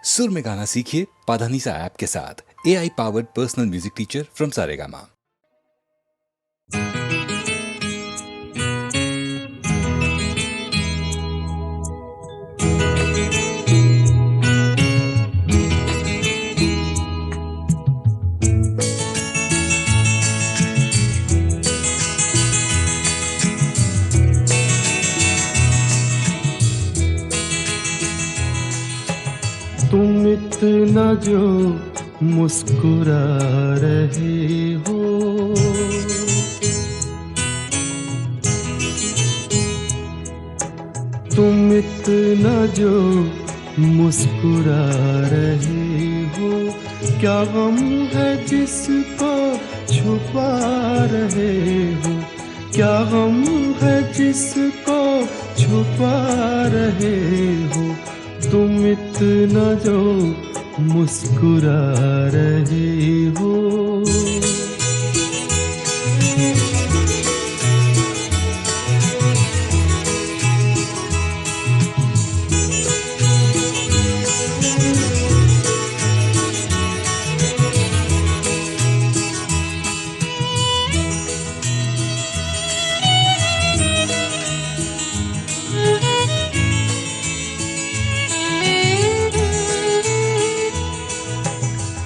सुर में गाना सीखिए पाधानीसा ऐप के साथ। AI powered personal music teacher from Saregama. तुम इतना जो मुस्कुरा रहे हो, तुम इतना जो मुस्कुरा रहे हो, क्या गम है जिसको छुपा रहे हो, क्या गम है जिसको छुपा रहे हो, तुम इतना जो मुस्कुरा रहे हो।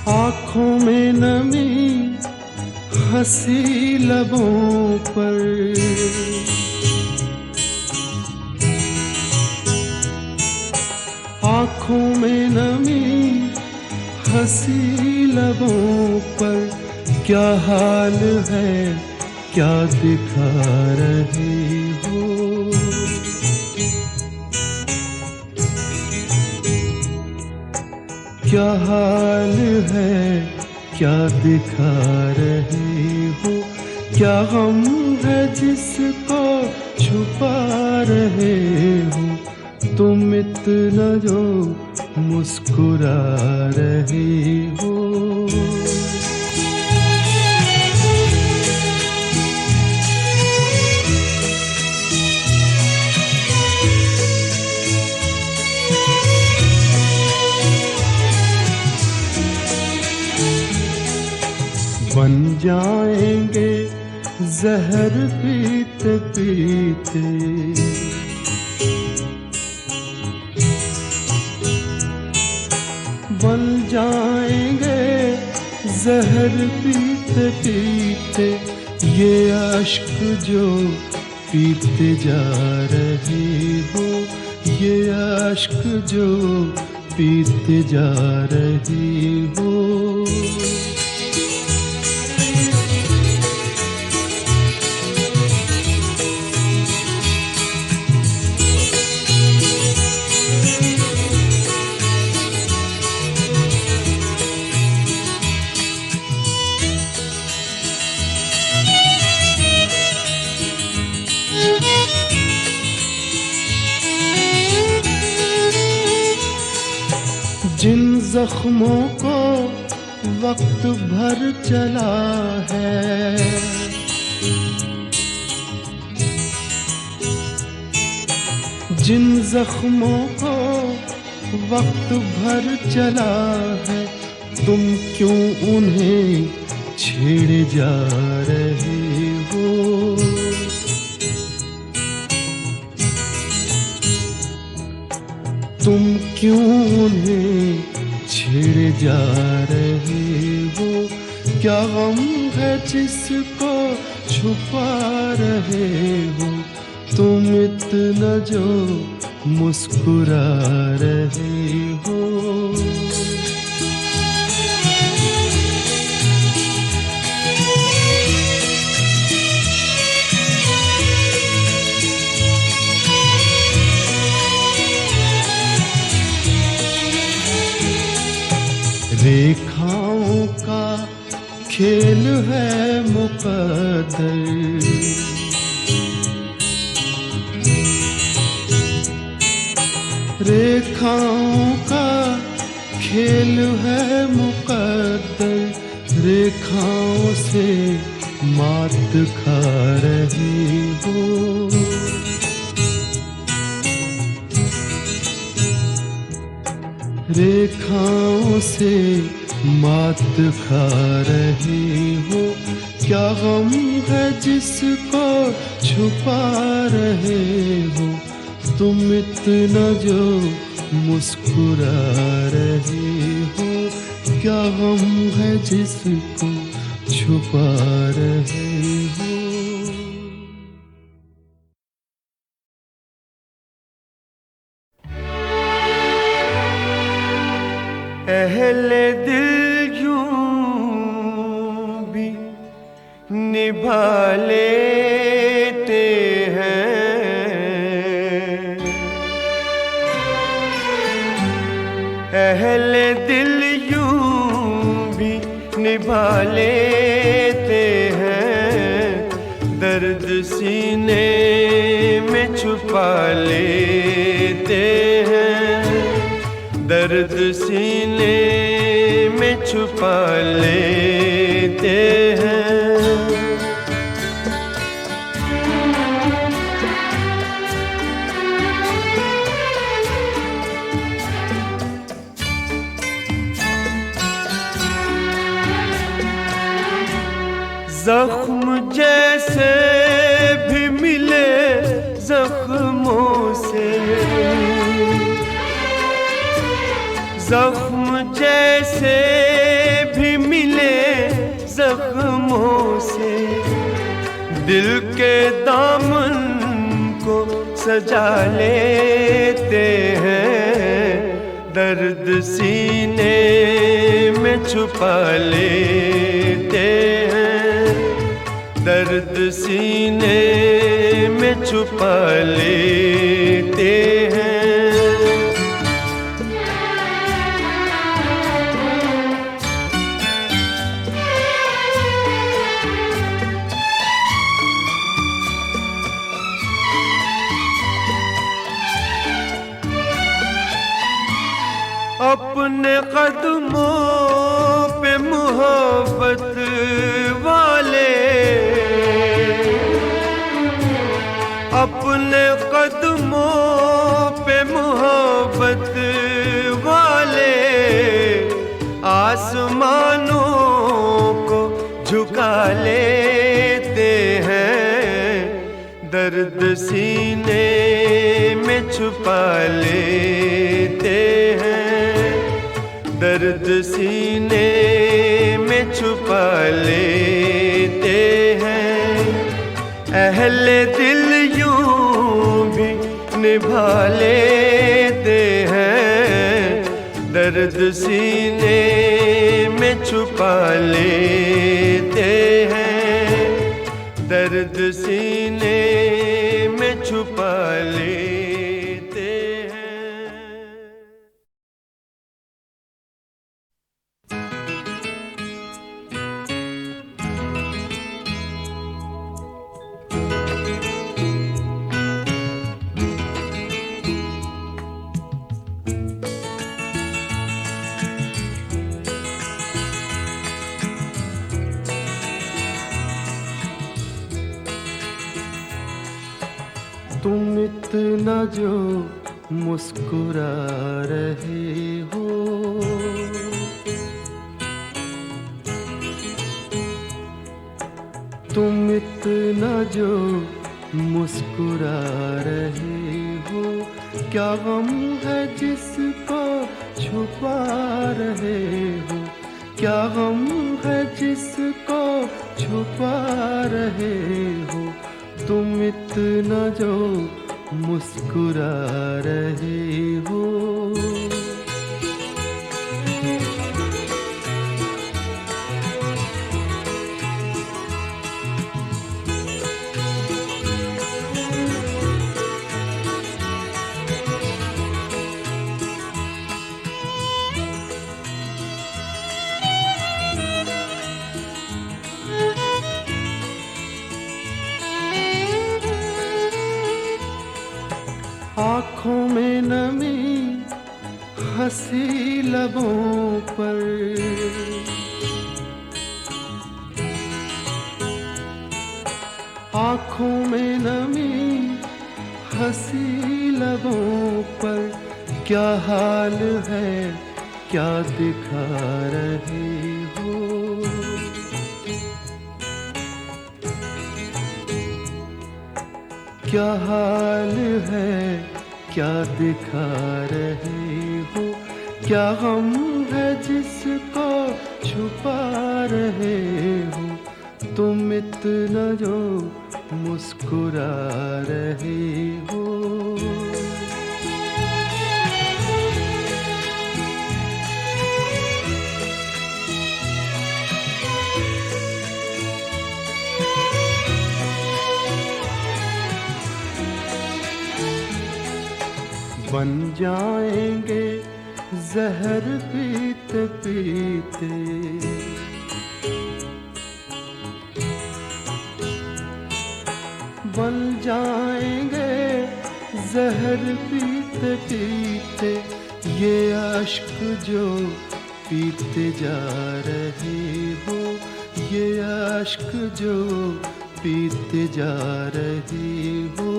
आँखों में नमी हंसी लबों पर, आँखों में नमी हंसी लबों पर, क्या हाल है क्या दिखा रहे हो, क्या हाल है क्या दिखा रहे हो, क्या गम है जिसको छुपा रहे हो, तुम इतना जो मुस्कुरा रहे हो। बन जाएंगे जहर पीते पीते, बन जाएंगे जहर पीते पीते, ये अश्क जो पीते जा रहे हो, ये अश्क जो पीते जा रहे हो। जिन जख्मों को वक्त भर चला है, जिन जख्मों को वक्त भर चला है, तुम क्यों उन्हें छेड़े जा रहे हो, तुम क्यों उन्हें छेड़े जा रहे हो, क्या गम है जिसको छुपा रहे हो, तुम इतना जो मुस्कुरा रहे हो। रेखाओं का खेल है मुकद्दर, रेखाओं का खेल है मुकद्दर, रेखाओं से मात खा रही हो, रेखाओं से मात खा रहे हो। क्या गम है जिसको छुपा रहे हो, तुम इतना जो मुस्कुरा रहे हो। क्या गम है जिसको छुपा रहे हो। अहले दिल यूं भी निभा लेते हैं, अहले दिल यूं भी निभा लेते हैं, दर्द सीने में छुपा लेते हैं, दर्द सीने में छुपा लेते हैं। जख्म जैसे भी मिले जख्मों से, जख्म जैसे भी मिले जख्मों से, दिल के दामन को सजा लेते हैं, दर्द सीने में छुपा लेते हैं, दर्द सीने में छुपा लेते हैं। अपने कदमों पे मोहब्बत वाले, अपने कदमों पे मोहब्बत वाले, आसमानों को झुका लेते हैं, दर्द सीने में छुपा लेते हैं, दर्द सीने में छुपा लेते हैं। अहले दिल यूं भी निभा लेते हैं, दर्द सीने में छुपा लेते हैं, दर्द सीने में छुपा लेते हैं। तुम इतना जो मुस्कुरा रहे हो, तुम इतना जो मुस्कुरा रहे हो। क्या गम है जिसको छुपा रहे हो, क्या गम है जिसको छुपा रहे हो। तुम इतना जो मुस्कुरा रहे हो। आँखों में नमी हंसी लबों पर, आँखों में नमी हंसी लबों पर। क्या हाल है क्या दिखा रहे हो। क्या हाल है क्या दिखा रहे हो। क्या गम है जिसको छुपा रहे हो। तुम इतना जो मुस्कुरा रहे हो। बन जाएंगे जहर पीते पीते। बन जाएंगे जहर पीते पीते। ये अश्क जो पीते जा रहे हो। ये अश्क जो पीते जा रहे हो।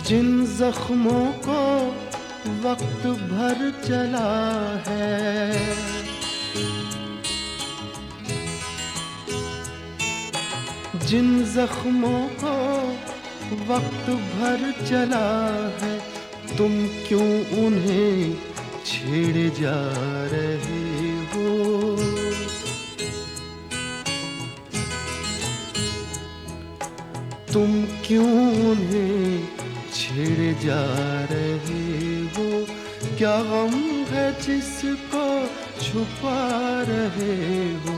जिन जख्मों को वक्त भर चला है। जिन जख्मों को वक्त भर चला है। तुम क्यों उन्हें छेड़े जा रहे हो। तुम क्यों उन्हें छेड़े जा रहे हो। क्या गम है जिसको छुपा रहे हो।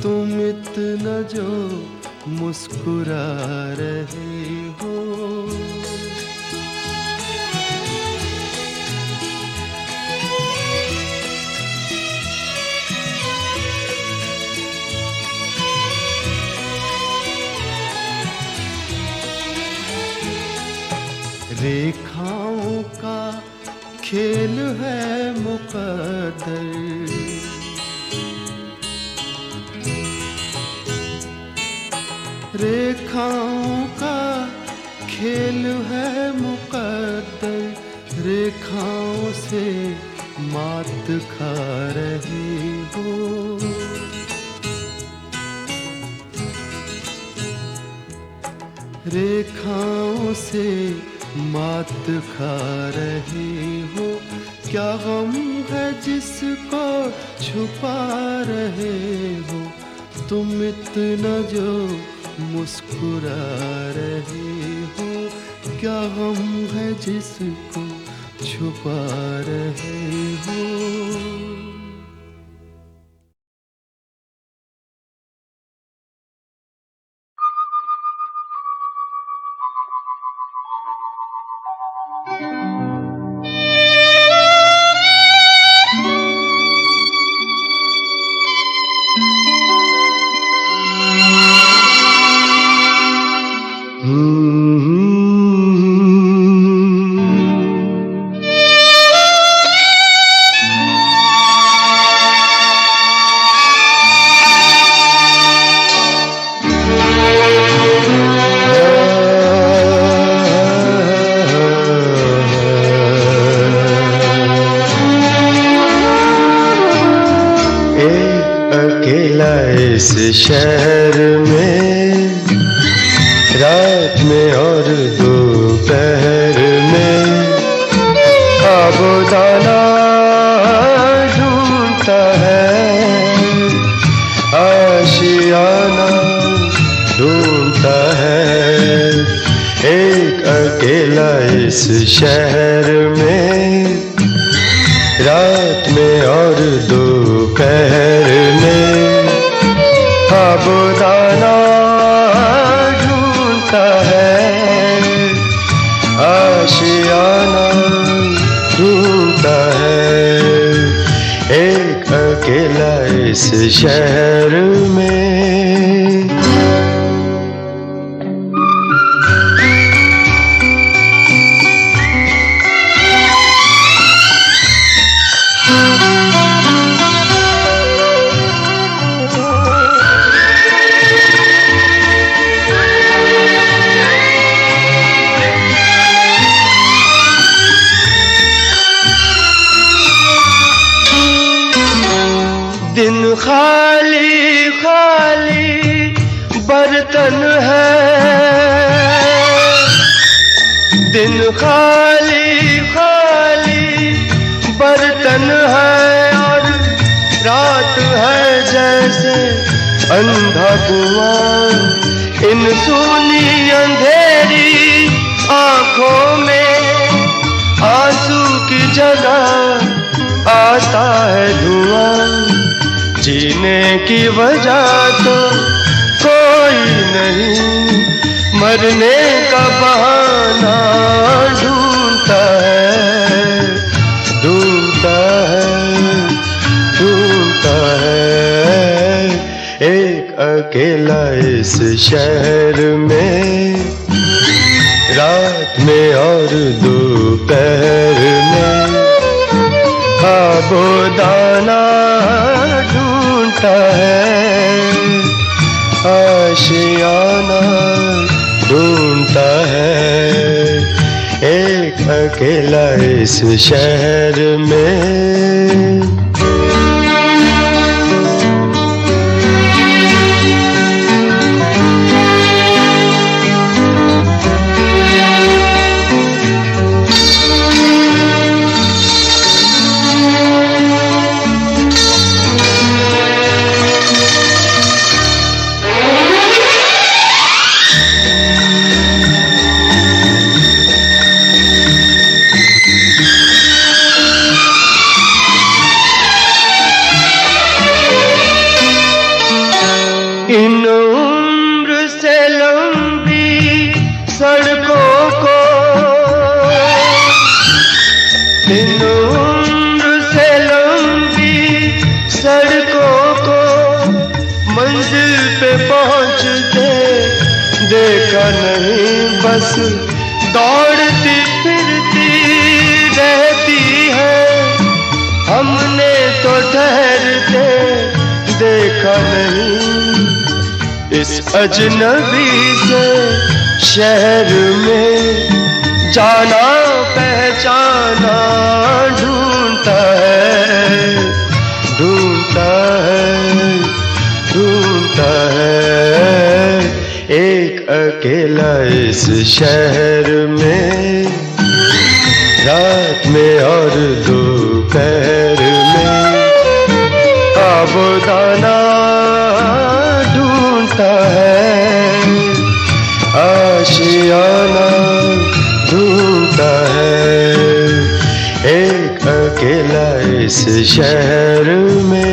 तुम इतना जो मुस्कुरा रहे हो। रेखाओं का खेल है मुकद्दर। रेखाओं का खेल है मुकद्दर। रेखाओं से मात खा रहे हो। रेखाओं से मात खा रहे हो। क्या गम है जिसको छुपा रहे हो। तुम इतना जो मुस्कुरा रहे हो। क्या गम है जिसको छुपा रहे हो। इस शहर में रात में और दोपहर में आबोदाना ढूंढता है। आशियाना ढूंढता है। एक अकेला इस शहर में रात में और दोपहर में आबोदाना ढूंढता है। आशियाना ढूंढता है। एक अकेला इस शहर में। बर्तन है, दिन खाली खाली बर्तन है, और रात है जैसे अंधा कुआं। इन सूनी अंधेरी आंखों में आंसू की जगह आता है धुआं। जीने की वजह तो कोई नहीं, मरने का बहाना ढूंढता है, ढूंढता है, ढूंढता है। एक अकेला इस शहर में, रात में और दोपहर में खाबोदाना ढूंढता है, आशियाना ढूंढता है। एक अकेला इस शहर में। इन उम्र से लंबी सड़कों को, इन उम्र से लंबी सड़कों को मंजिल पे पहुंचते देखा नहीं। बस दौड़ती फिरती रहती है, हमने तो ठहरते देखा नहीं। इस अजनबी से शहर में जाना पहचाना ढूंढता है, ढूंढता है, ढूंढता है। एक अकेला इस शहर में, रात में और दोपहर में खाबोदाना ढूंढता है, आशियाना ढूंढता है। एक अकेला इस शहर में।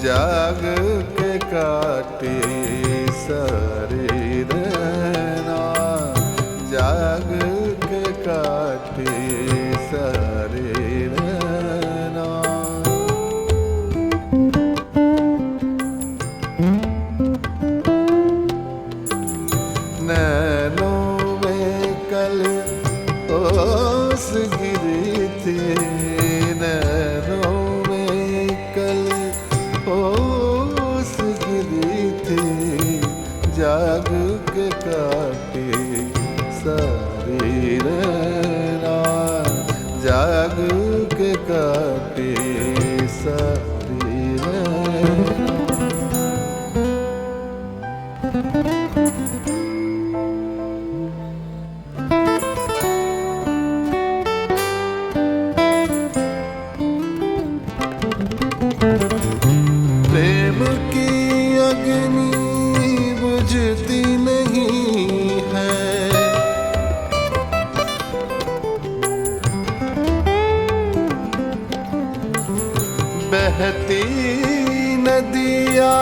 जाग के काटे सारी रहना, जाग के काटे सारे रहना। नैनों में कल ओस गिरी थी, नैनों में कल ओस गिरी थी, जाग के काटे प्रेम की अग्नि बुझती नहीं है, बहती नदियाँ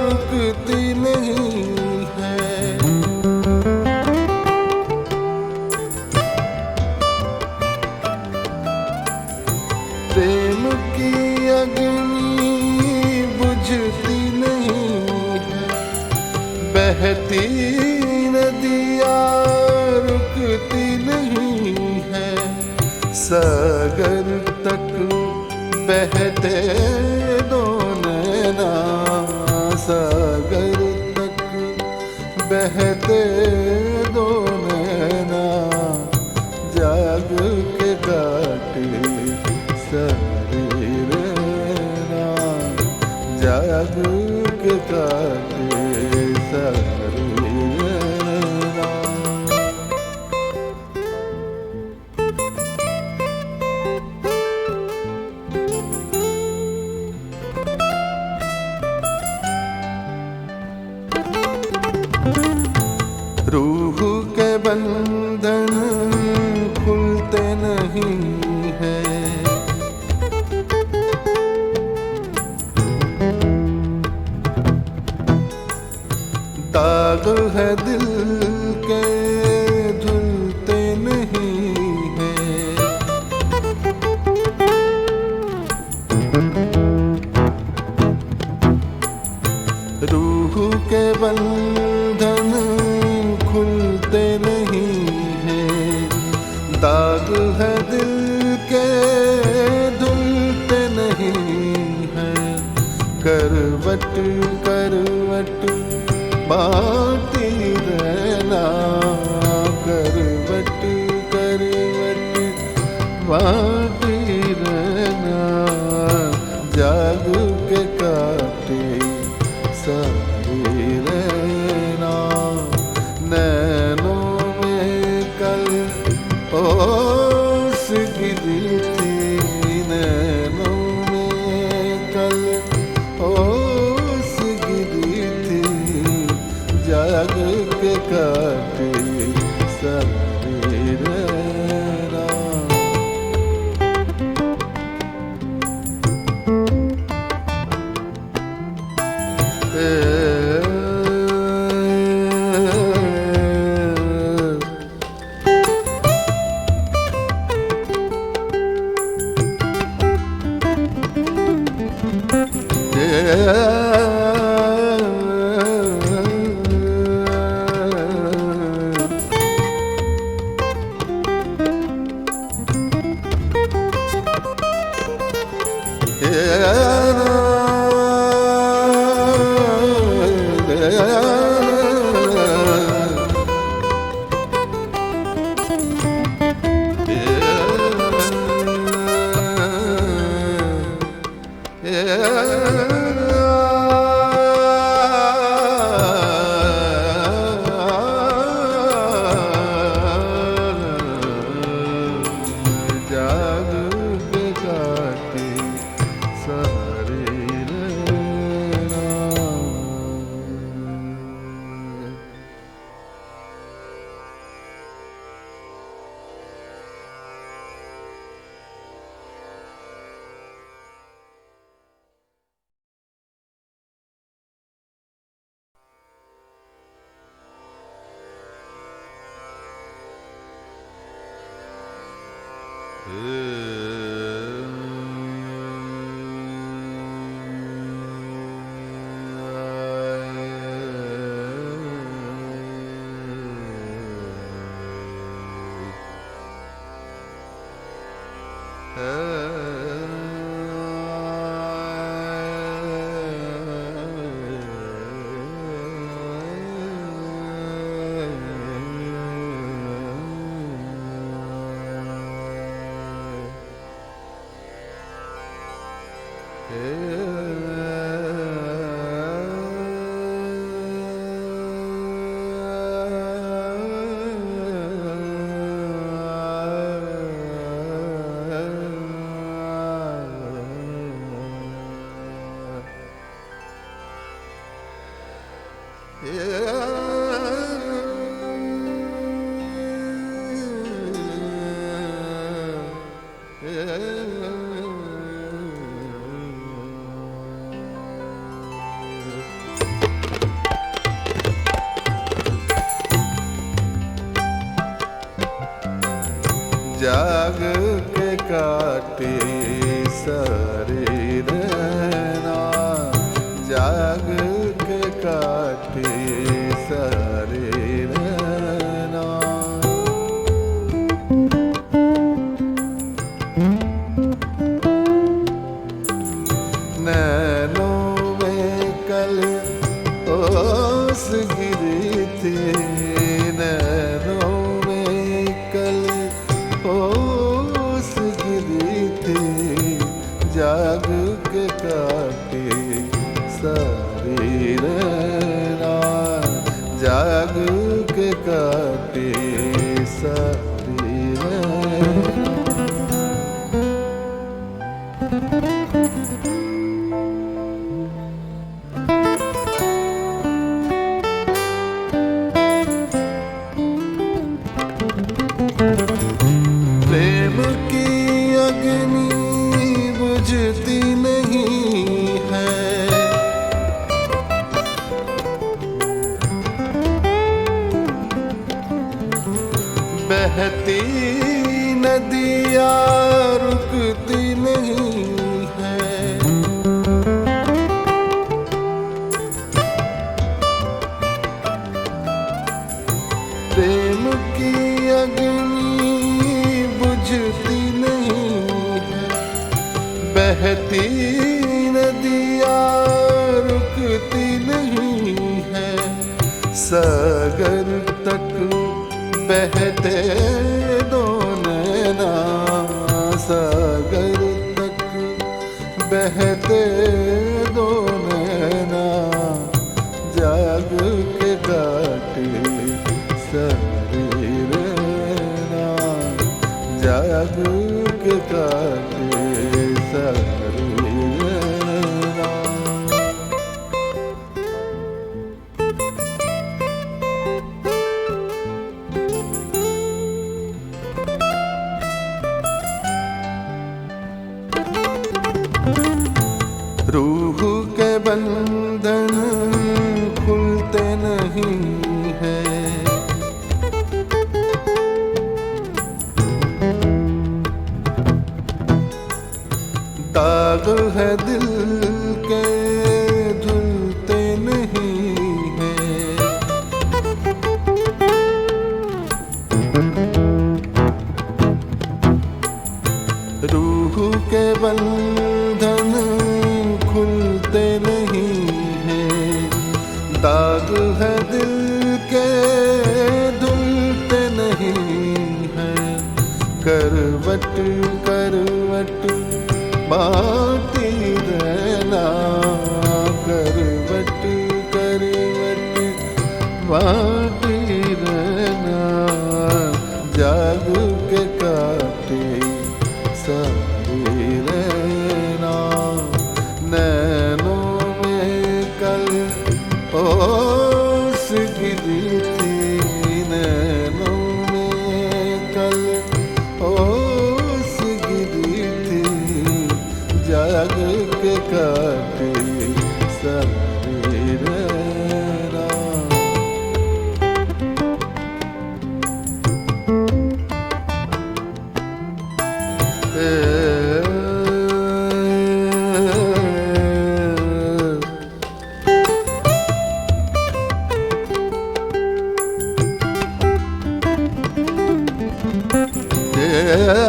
रुकती नहीं है। प्रेम की अग्नि बुझती नहीं है, बहती नदियाँ रुकती नहीं है। सागर तक बहते दो नैना, सागर तक बहते दो नैना, जाग के काटे सारे रहना, जाग के काटे सारे रहना। रूह के बंधन खुलते नहीं हैं, दाग है दिल के धुलते नहीं हैं। रूह के बंधन खुलते नहीं हैं, दाग है दिल के धुलते नहीं हैं। करवट करवट बाटी रहना, करवट करवट बाटी रहना, जाग के काटे सारे रहना। नैनों में कल ओस गिरी थी, नैनों में कल ओस गिरी थी, जाग के काटे सारे रहना। जाग के काटे सारे रहना। जाग के काटे सारे रहना, जाग के काटे सारे रहना। नैनों में कल ओस गिरी थी, नैनों में कल ओस गिरी थी, जाग के काटे सारी रहना, जाग के काटे सारी रहना। प्रेम की अग्नि बुझती नहीं है, बहती नदियाँ रुकती नहीं है। प्रेम की अग्नि बुझती नहीं है, बहती नदियाँ रुकती नहीं है। सागर तक बहते दो नैना, सागर तक बहते दो नैना, जाग के काटे सारी रहना, जाग के काटे सारी रहना। रूह के बंधन खुलते नहीं हैं, दाग है दिल के धुलते नहीं हैं। रूह के बंधन खुलते नहीं हैं, दाग है दिल के धुलते नहीं हैं। करवट करवट बाटी रहना, करवट करवट बाटी रहना, जाग के काटे सारी रहना। नैनों में कल ओस गिरी थी, नैनों में कल ओस गिरी थी, जाग के काटे सारी रहना। Yeah.